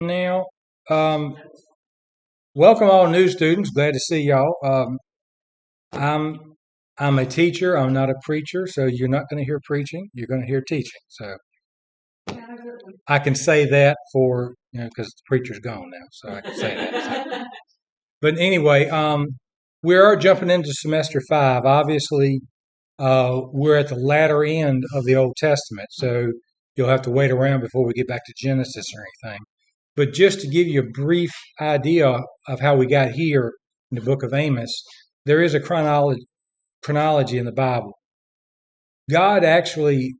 Now, um, welcome all new students. Glad to see y'all. I'm I'm a teacher. I'm not a preacher, so you're not going to hear preaching. You're going to hear teaching. So I can say that for because the preacher's gone now, so I can say that. So. But anyway, we are jumping into semester 5. Obviously, we're at the latter end of the Old Testament, so you'll have to wait around before we get back to Genesis or anything. But just to give you a brief idea of how we got here in the book of Amos, there is a chronology in the Bible. God actually,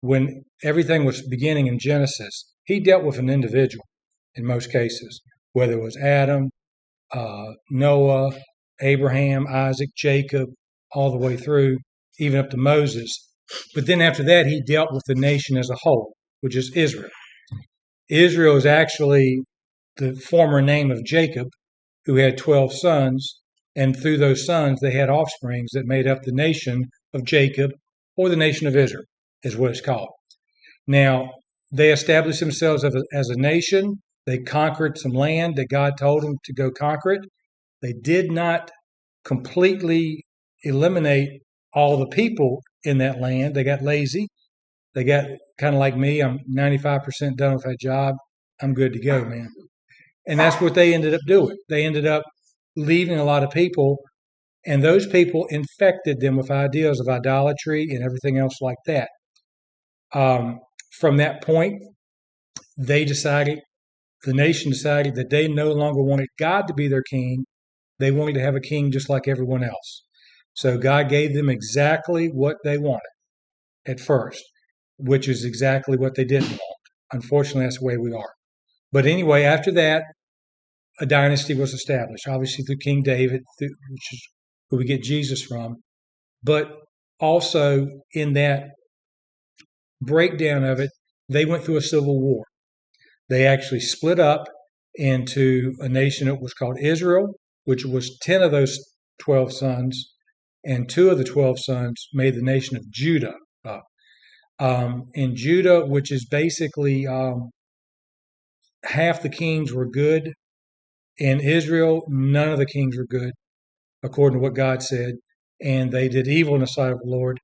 when everything was beginning in Genesis, he dealt with an individual in most cases, whether it was Adam, Noah, Abraham, Isaac, Jacob, all the way through, even up to Moses. But then after that, he dealt with the nation as a whole, which is Israel. Israel is actually the former name of Jacob, who had 12 sons, and through those sons, they had offsprings that made up the nation of Jacob, or the nation of Israel, is what it's called. Now, they established themselves as a nation. They conquered some land that God told them to go conquer it. They did not completely eliminate all the people in that land. They got lazy. They got kind of like me. I'm 95% done with that job. I'm good to go, man. And that's what they ended up doing. They ended up leaving a lot of people, and those people infected them with ideas of idolatry and everything else like that. From that point, the nation decided that they no longer wanted God to be their king. They wanted to have a king just like everyone else. So God gave them exactly what they wanted at first, which is exactly what they didn't want. Unfortunately, that's the way we are. But anyway, after that, a dynasty was established, obviously through King David, which is who we get Jesus from. But also in that breakdown of it, they went through a civil war. They actually split up into a nation that was called Israel, which was 10 of those 12 sons, and 2 of the 12 sons made the nation of Judah up. In Judah, which is basically half the kings were good. In Israel, none of the kings were good, according to what God said, and they did evil in the sight of the Lord.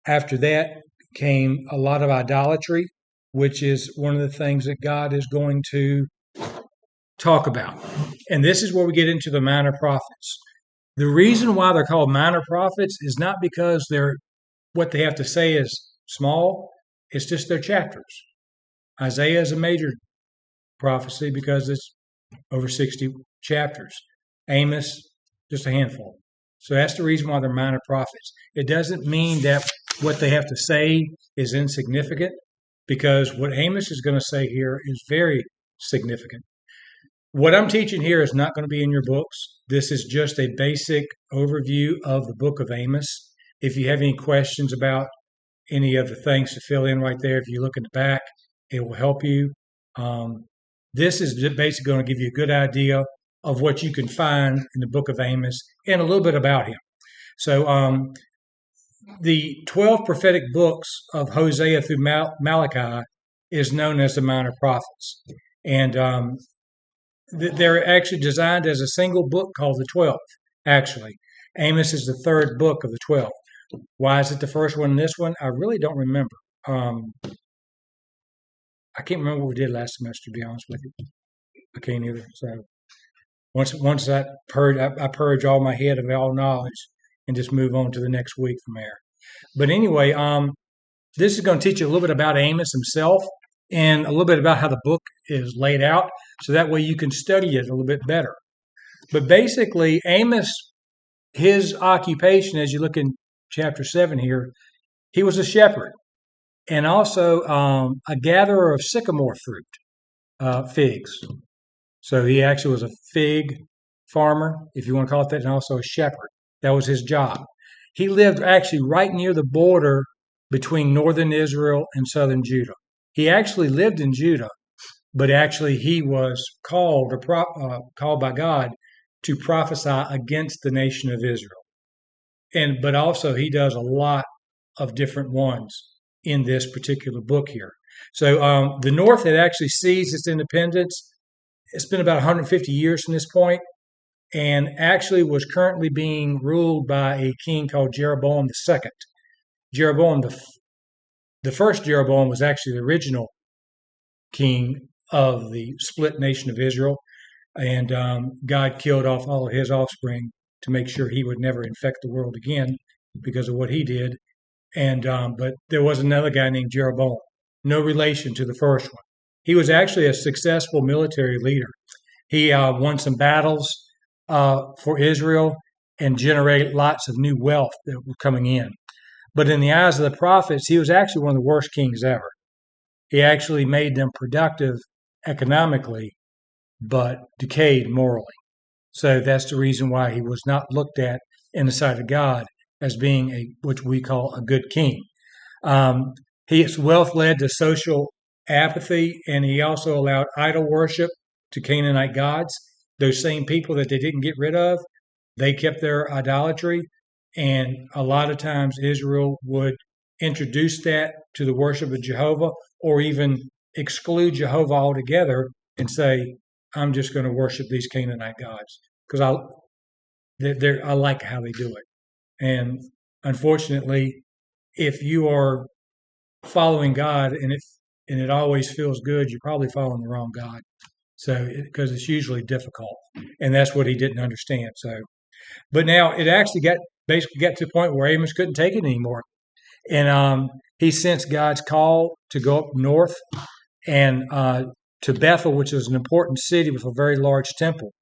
After that came a lot of idolatry, which is one of the things that God is going to talk about. And this is where we get into the minor prophets. The reason why they're called minor prophets is not because what they have to say is small, it's just their chapters. Isaiah is a major prophecy because it's over 60 chapters. Amos, just a handful. So that's the reason why they're minor prophets. It doesn't mean that what they have to say is insignificant, because what Amos is going to say here is very significant. What I'm teaching here is not going to be in your books. This is just a basic overview of the book of Amos. If you have any questions about any of the things to fill in right there, if you look in the back, it will help you. This is basically going to give you a good idea of what you can find in the book of Amos and a little bit about him. So the 12 prophetic books of Hosea through Malachi is known as the minor prophets. And they're actually designed as a single book called the 12, actually. Amos is the third book of the 12. Why is it the first one and this one? I really don't remember. I can't remember what we did last semester, to be honest with you. I can't either. So once I purge all my head of all knowledge and just move on to the next week from there. But anyway, this is going to teach you a little bit about Amos himself and a little bit about how the book is laid out, so that way you can study it a little bit better. But basically, Amos, his occupation, as you look in chapter 7 here, he was a shepherd and also a gatherer of sycamore fruit, figs. So he actually was a fig farmer, if you want to call it that, and also a shepherd. That was his job. He lived actually right near the border between northern Israel and southern Judah. He actually lived in Judah, but actually he was called by God to prophesy against the nation of Israel. But also he does a lot of different ones in this particular book here. So the North had actually seized its independence It's been about 150 years from this point, and actually was currently being ruled by a king called Jeroboam II. Jeroboam, the first Jeroboam was actually the original king of the split nation of Israel, and God killed off all of his offspring to make sure he would never infect the world again because of what he did. And but there was another guy named Jeroboam, no relation to the first one. He was actually a successful military leader. He won some battles for Israel and generated lots of new wealth that were coming in. But in the eyes of the prophets, he was actually one of the worst kings ever. He actually made them productive economically, but decayed morally. So that's the reason why he was not looked at in the sight of God as being which we call a good king. His wealth led to social apathy, and he also allowed idol worship to Canaanite gods. Those same people that they didn't get rid of, they kept their idolatry, and a lot of times Israel would introduce that to the worship of Jehovah, or even exclude Jehovah altogether and say, I'm just going to worship these Canaanite gods because I like how they do it. And unfortunately, if you are following God and it always feels good, you're probably following the wrong God. So because it's usually difficult, and that's what he didn't understand. So, but now it actually basically got to the point where Amos couldn't take it anymore, and he sensed God's call to go up north and to Bethel, which is an important city with a very large temple,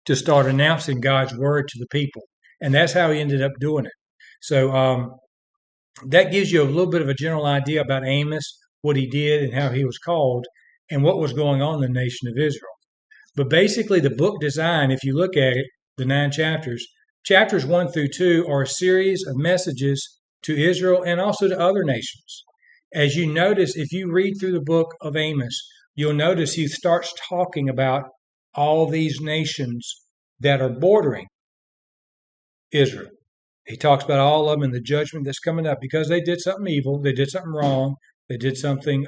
to start announcing God's word to the people. And that's how he ended up doing it. So that gives you a little bit of a general idea about Amos, what he did and how he was called, and what was going on in the nation of Israel. But basically, the book design, if you look at it, the 9 chapters, chapters 1 through 2 are a series of messages to Israel and also to other nations. As you notice, if you read through the book of Amos, you'll notice he starts talking about all these nations that are bordering Israel. He talks about all of them and the judgment that's coming up because they did something evil, they did something wrong, they did something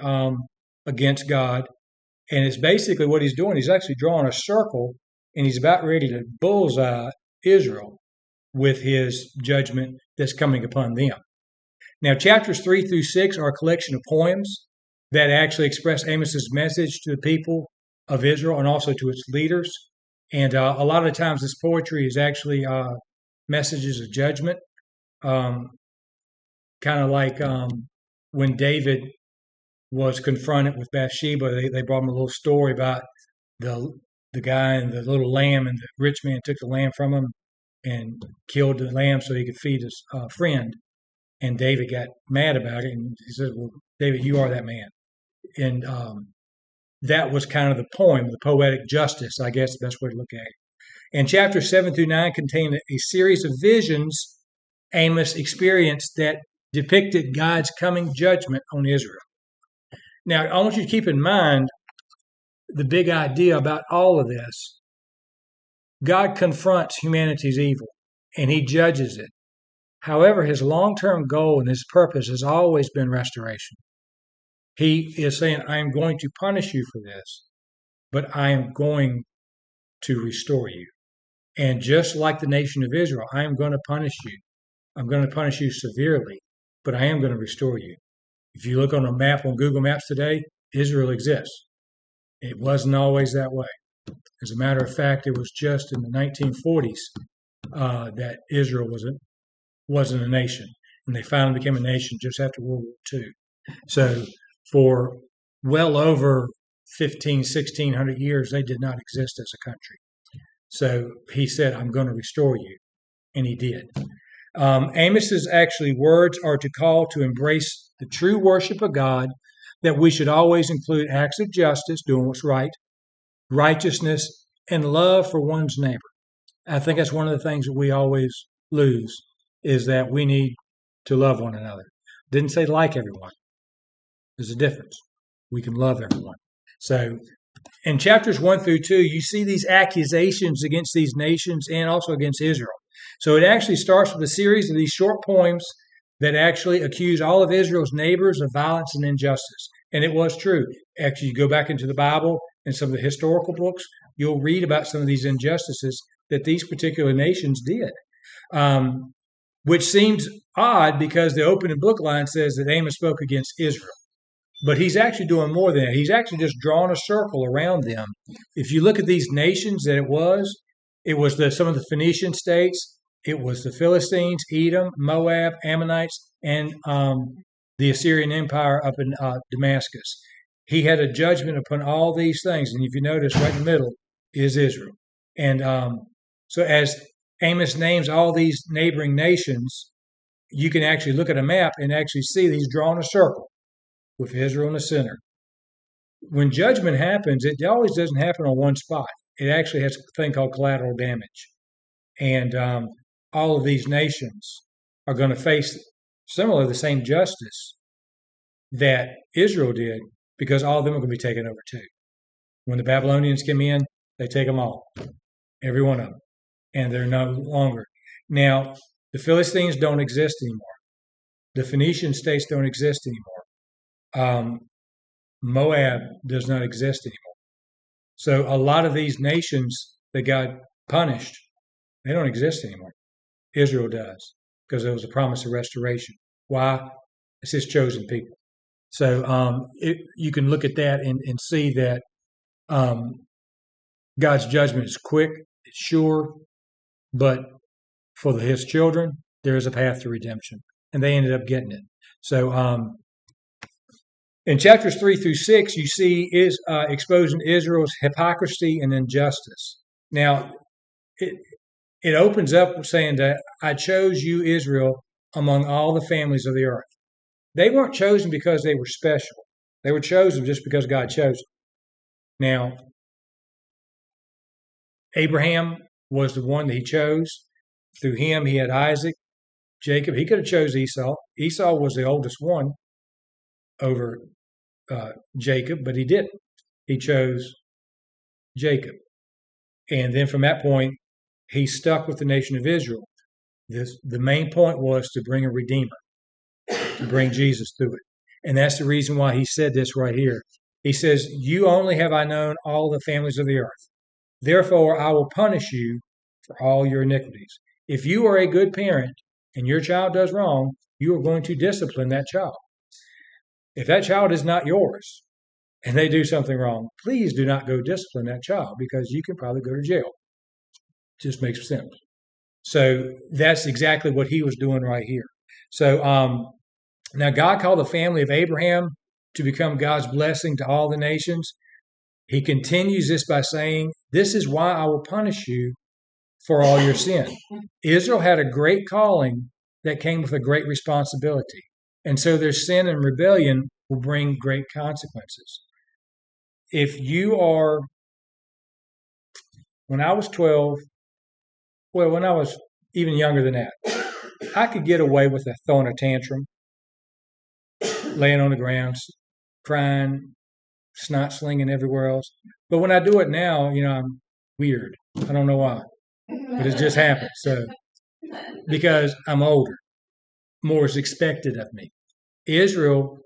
against God. And it's basically what he's doing. He's actually drawing a circle, and he's about ready to bullseye Israel with his judgment that's coming upon them. Now, chapters 3 through 6 are a collection of poems that actually express Amos's message to the people of Israel and also to its leaders. And a lot of the times this poetry is actually messages of judgment, kind of like when David was confronted with Bathsheba. They brought him a little story about the guy and the little lamb, and the rich man took the lamb from him and killed the lamb so he could feed his friend. And David got mad about it, and he said, well, David, you are that man. And that was kind of the poem, the poetic justice, I guess, the best way to look at it. And chapters 7 through 9 contain a series of visions Amos experienced that depicted God's coming judgment on Israel. Now, I want you to keep in mind the big idea about all of this. God confronts humanity's evil, and he judges it. However, his long-term goal and his purpose has always been restoration. He is saying, I am going to punish you for this, but I am going to restore you. And just like the nation of Israel, I am going to punish you. I'm going to punish you severely, but I am going to restore you. If you look on a map on Google Maps today, Israel exists. It wasn't always that way. As a matter of fact, it was just in the 1940s that Israel wasn't a nation. And they finally became a nation just after World War II. So for well over 1,600 years, they did not exist as a country. So he said, I'm going to restore you. And he did. Amos's actually words are to call to embrace the true worship of God, that we should always include acts of justice, doing what's right, righteousness, and love for one's neighbor. I think that's one of the things that we always lose, is that we need to love one another. Didn't say like everyone. There's a difference. We can love everyone. So in chapters 1 through 2, you see these accusations against these nations and also against Israel. So it actually starts with a series of these short poems that actually accuse all of Israel's neighbors of violence and injustice. And it was true. Actually, you go back into the Bible and some of the historical books, you'll read about some of these injustices that these particular nations did, which seems odd because the opening book line says that Amos spoke against Israel. But he's actually doing more than that. He's actually just drawing a circle around them. If you look at these nations that it was some of the Phoenician states, it was the Philistines, Edom, Moab, Ammonites, and the Assyrian Empire up in Damascus. He had a judgment upon all these things. And if you notice, right in the middle is Israel. And so as Amos names all these neighboring nations, you can actually look at a map and actually see he's drawn a circle with Israel in the center. When judgment happens, it always doesn't happen on one spot. It actually has a thing called collateral damage. And all of these nations are going to face similarly the same justice that Israel did, because all of them are going to be taken over too. When the Babylonians come in, they take them all, every one of them, and they're no longer. Now, the Philistines don't exist anymore. The Phoenician states don't exist anymore. Moab does not exist anymore. So a lot of these nations that got punished, they don't exist anymore. Israel does, because there was a promise of restoration. Why? It's his chosen people. So you can look at that and see that God's judgment is quick, it's sure, but for his children, there is a path to redemption. And they ended up getting it. So in chapters 3 through 6, you see exposing Israel's hypocrisy and injustice. Now, it opens up saying that I chose you, Israel, among all the families of the earth. They weren't chosen because they were special. They were chosen just because God chose them. Now, Abraham was the one that he chose. Through him, he had Isaac, Jacob. He could have chose Esau. Esau was the oldest one over Jacob, but he didn't. He chose Jacob. And then from that point, he stuck with the nation of Israel. The main point was to bring a redeemer, to bring Jesus through it. And that's the reason why he said this right here. He says, you only have I known all the families of the earth. Therefore, I will punish you for all your iniquities. If you are a good parent and your child does wrong, you are going to discipline that child. If that child is not yours and they do something wrong, please do not go discipline that child, because you can probably go to jail. Just makes sense. So that's exactly what he was doing right here. So now God called the family of Abraham to become God's blessing to all the nations. He continues this by saying, this is why I will punish you for all your sin. Israel had a great calling that came with a great responsibility. And so their sin and rebellion will bring great consequences. When I was 12, when I was even younger than that, I could get away with throwing a tantrum, laying on the ground, crying, snot slinging everywhere else. But when I do it now, I'm weird. I don't know why, but it just happens. So, because I'm older, more is expected of me. Israel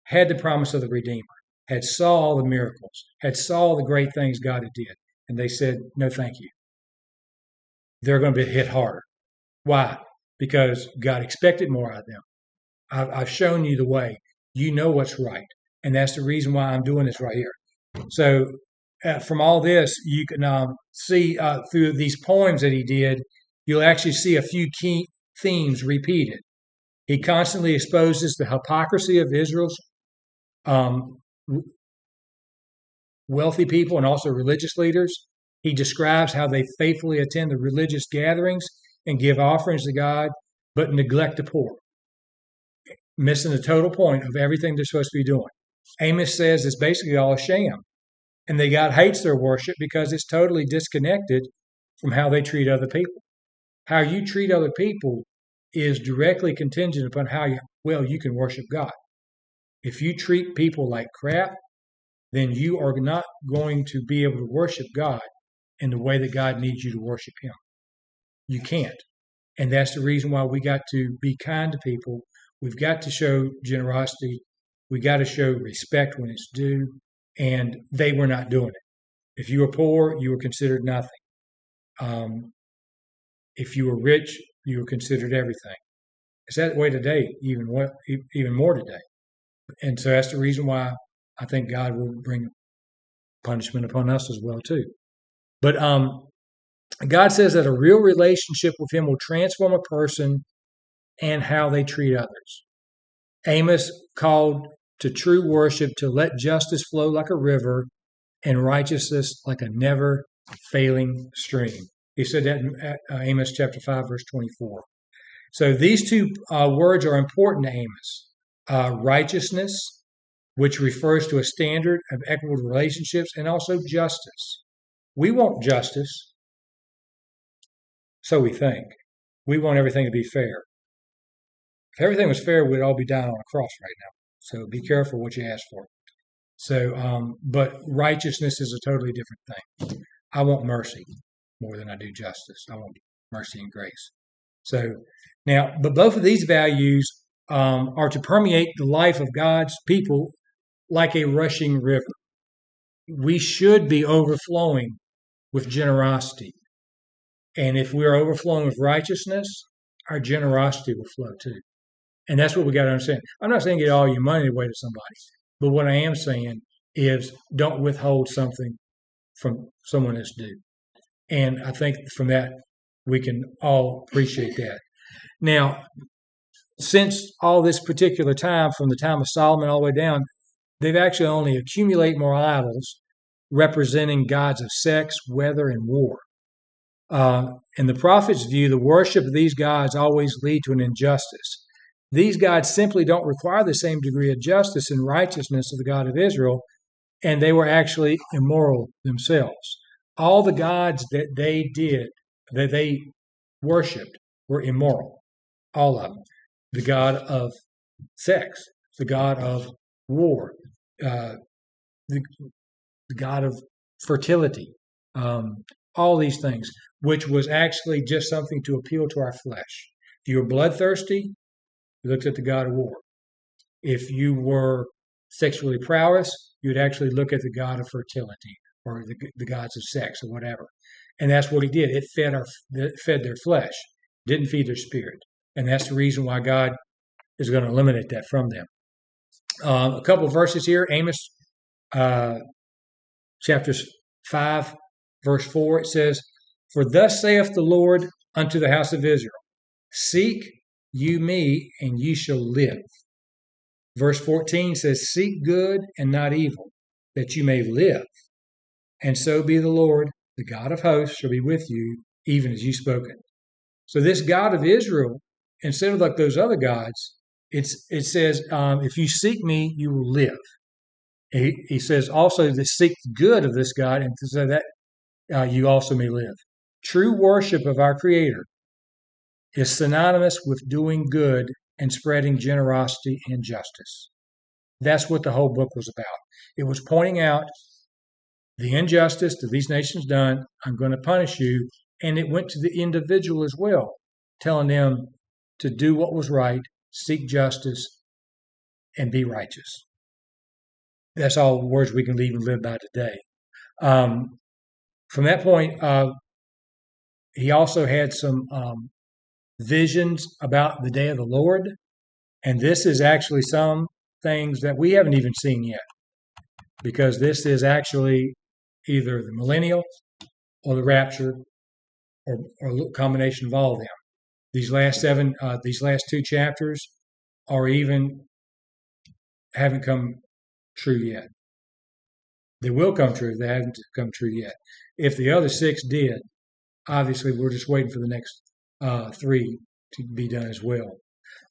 had the promise of the Redeemer, had saw all the miracles, had saw the great things God had did, and they said, no, thank you. They're going to be hit harder. Why? Because God expected more out of them. I've shown you the way. You know what's right. And that's the reason why I'm doing this right here. So from all this, you can see through these poems that he did, you'll actually see a few key themes repeated. He constantly exposes the hypocrisy of Israel's wealthy people and also religious leaders. He describes how they faithfully attend the religious gatherings and give offerings to God, but neglect the poor, missing the total point of everything they're supposed to be doing. Amos says it's basically all a sham, and God hates their worship because it's totally disconnected from how they treat other people. How you treat other people is directly contingent upon how well you can worship God. If you treat people like crap, then you are not going to be able to worship God in the way that God needs you to worship him. You can't. And that's the reason why we got to be kind to people. We've got to show generosity We got to show respect when it's due, and they were not doing it. If you were poor, you were considered nothing. Um, if you were rich, you were considered everything. It's that way today, even more today. And so that's the reason why I think God will bring punishment upon us as well too. But God says that a real relationship with Him will transform a person and how they treat others. Amos called to true worship to let justice flow like a river and righteousness like a never failing stream. He said that in Amos chapter 5, verse 24. So these two words are important to Amos. Righteousness, which refers to a standard of equitable relationships, and also justice. We want justice, so we think. We want everything to be fair. If everything was fair, we'd all be down on a cross right now. So be careful what you ask for. So, but righteousness is a totally different thing. I want mercy more than I do justice. I want mercy and grace. So now, but both of these values are to permeate the life of God's people like a rushing river. We should be overflowing with generosity. And if we're overflowing with righteousness, our generosity will flow too. And that's what we got to understand. I'm not saying get all your money away to somebody, but what I am saying is don't withhold something from someone that's due. And I think from that, we can all appreciate that. Now, since all this particular time, from the time of Solomon all the way down, they've actually only accumulated more idols representing gods of sex, weather, and war. In the prophet's view, the worship of these gods always lead to an injustice. These gods simply don't require the same degree of justice and righteousness of the God of Israel, and they were actually immoral themselves. All the gods that they worshipped, were immoral. All of them. The god of sex, the god of war, the god of fertility, all these things, which was actually just something to appeal to our flesh. If you were bloodthirsty, you looked at the god of war. If you were sexually prowess, you'd actually look at the god of fertility or the gods of sex or whatever. And that's what he did. It fed their flesh, didn't feed their spirit. And that's the reason why God is going to eliminate that from them. A couple of verses here. Amos chapter 5, verse 4, it says, "For thus saith the Lord unto the house of Israel, Seek you me, and ye shall live." Verse 14 says, "Seek good and not evil, that you may live. And so be the Lord, the God of hosts, shall be with you, even as you spoken." So this God of Israel, instead of like those other gods, it says, if you seek me, you will live. He says also to seek the good of this God, and so that you also may live. True worship of our Creator is synonymous with doing good and spreading generosity and justice. That's what the whole book was about. It was pointing out the injustice that these nations done. I'm going to punish you. And it went to the individual as well, telling them to do what was right, seek justice, and be righteous. That's all words we can even live by today. From that point, he also had some visions about the day of the Lord. And this is actually some things that we haven't even seen yet, because this is actually either the millennial or the rapture, or a combination of all of them. These last 2 chapters are even haven't come true yet. They will come true. They haven't come true yet. If the other 6 did, obviously we're just waiting for the next 3 to be done as well.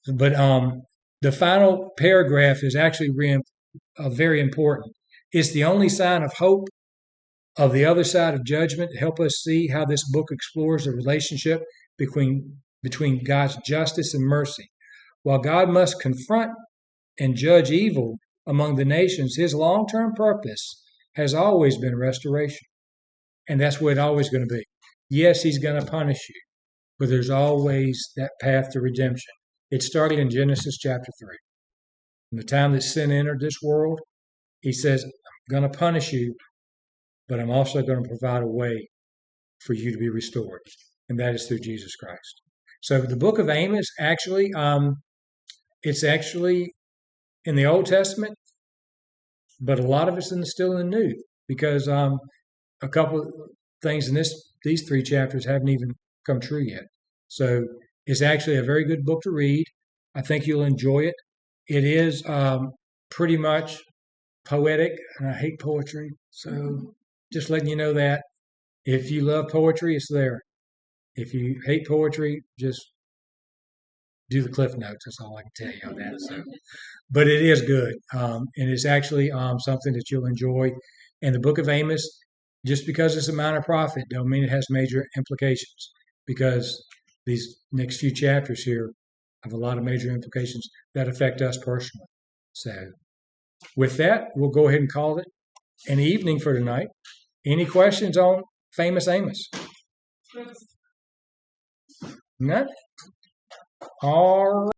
But the final paragraph is actually very important. It's the only sign of hope of the other side of judgment to help us see how this book explores the relationship between God's justice and mercy. While God must confront and judge evil among the nations, his long-term purpose has always been restoration. And that's what it's always going to be. Yes, he's going to punish you, but there's always that path to redemption. It started in Genesis chapter 3. From the time that sin entered this world, he says, I'm going to punish you, but I'm also going to provide a way for you to be restored, and that is through Jesus Christ. So the book of Amos actually, it's actually in the Old Testament, but a lot of it's still in the New, because a couple of things in these 3 chapters haven't even come true yet. So it's actually a very good book to read. I think you'll enjoy it. It is pretty much poetic, and I hate poetry, so just letting you know that. If you love poetry, it's there. If you hate poetry, just do the cliff notes. That's all I can tell you on that. So, but it is good, and it's actually something that you'll enjoy. And the book of Amos, just because it's a minor prophet, don't mean it has major implications, because these next few chapters here have a lot of major implications that affect us personally. So, with that, we'll go ahead and call it an evening for tonight. Any questions on famous Amos? None? All right.